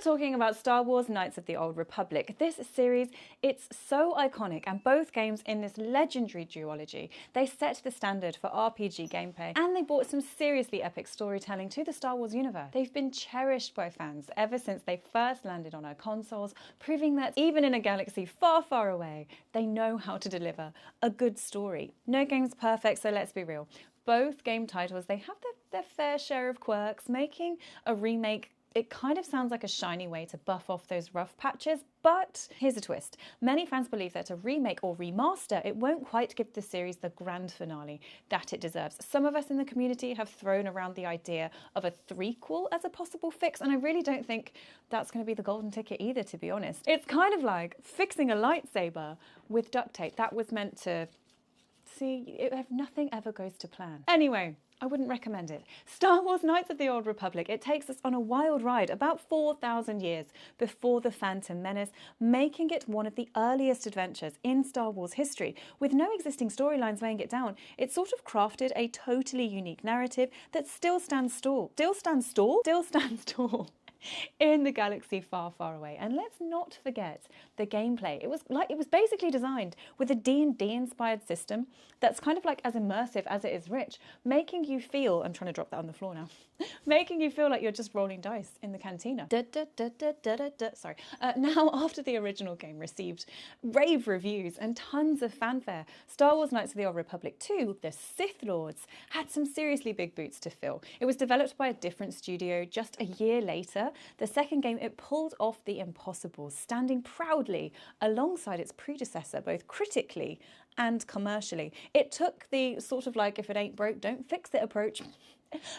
are talking about Star Wars Knights of the Old Republic. This series, it's so iconic, and both games in this legendary duology, they set the standard for RPG gameplay, and they brought some seriously epic storytelling to the Star Wars universe. They've been cherished by fans ever since they first landed on our consoles, proving that even in a galaxy far, far away, they know how to deliver a good story. No game's perfect, so let's be real. Both game titles, they have their fair share of quirks, making a remake, it kind of sounds like a shiny way to buff off those rough patches, but here's a twist. Many fans believe that a remake or remaster, it won't quite give the series the grand finale that it deserves. Some of us in the community have thrown around the idea of a threequel as a possible fix, and I really don't think that's going to be the golden ticket either, to be honest. It's kind of like fixing a lightsaber with duct tape. That was meant to see if nothing ever goes to plan. Anyway, I wouldn't recommend it. Star Wars Knights of the Old Republic, it takes us on a wild ride about 4,000 years before the Phantom Menace, making it one of the earliest adventures in Star Wars history. With no existing storylines weighing it down, it sort of crafted a totally unique narrative that still stands tall. Still stands tall in the galaxy far, far away. And let's not forget the gameplay. It was basically designed with a D&D inspired system that's kind of like as immersive as it is rich, making you feel, I'm trying to drop that on the floor now, making you feel like you're just rolling dice in the cantina. Sorry. Now, after the original game received rave reviews and tons of fanfare, Star Wars Knights of the Old Republic 2, the Sith Lords, had some seriously big boots to fill. It was developed by a different studio just a year later. The second game, it pulled off the impossible, standing proudly alongside its predecessor, both critically and commercially. It took the sort of like, if it ain't broke, don't fix it approach,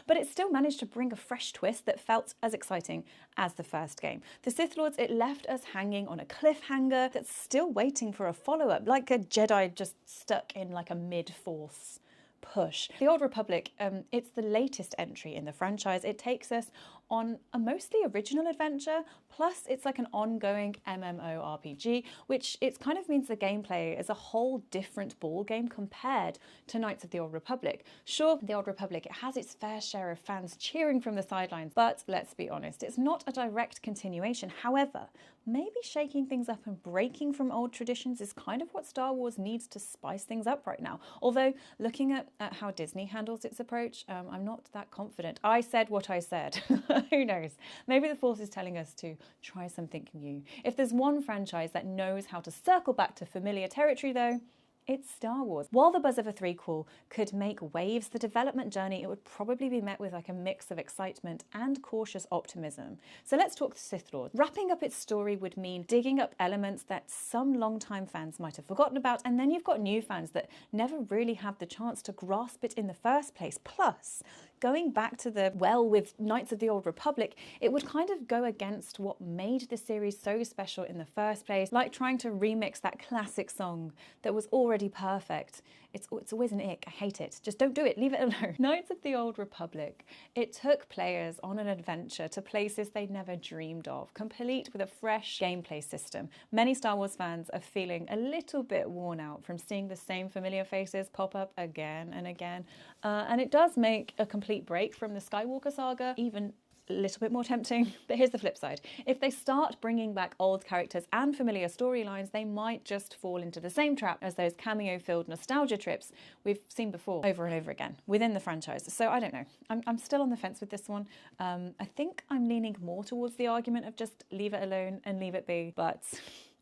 but it still managed to bring a fresh twist that felt as exciting as the first game. The Sith Lords, it left us hanging on a cliffhanger that's still waiting for a follow-up, like a Jedi just stuck in like a mid-force push. The Old Republic, it's the latest entry in the franchise. It takes us on a mostly original adventure, plus it's like an ongoing MMORPG, which it kind of means the gameplay is a whole different ball game compared to Knights of the Old Republic. Sure, the Old Republic, it has its fair share of fans cheering from the sidelines, but let's be honest, it's not a direct continuation. However, maybe shaking things up and breaking from old traditions is kind of what Star Wars needs to spice things up right now. Although, looking at how Disney handles its approach, I'm not that confident. I said what I said. Who knows? Maybe the Force is telling us to try something new. If there's one franchise that knows how to circle back to familiar territory though, it's Star Wars. While the buzz of a threequel could make waves, the development journey, it would probably be met with like a mix of excitement and cautious optimism. So let's talk the Sith Lord. Wrapping up its story would mean digging up elements that some longtime fans might have forgotten about, and then you've got new fans that never really had the chance to grasp it in the first place. Plus, going back to the well with Knights of the Old Republic, it would kind of go against what made the series so special in the first place, like trying to remix that classic song that was already perfect. It's always an ick. I hate it. Just don't do it. Leave it alone. Knights of the Old Republic, it took players on an adventure to places they'd never dreamed of, complete with a fresh gameplay system. Many Star Wars fans are feeling a little bit worn out from seeing the same familiar faces pop up again and again. And it does make a complete break from the Skywalker saga even a little bit more tempting. But here's the flip side. If they start bringing back old characters and familiar storylines, they might just fall into the same trap as those cameo-filled nostalgia trips we've seen before over and over again within the franchise. So I don't know. I'm still on the fence with this one. I think I'm leaning more towards the argument of just leave it alone and leave it be. But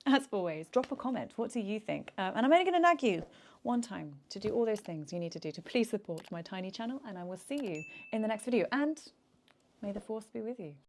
as always, drop a comment. What do you think? And I'm only going to nag you one time to do all those things you need to do to please support my tiny channel, and I will see you in the next video. And may the Force be with you.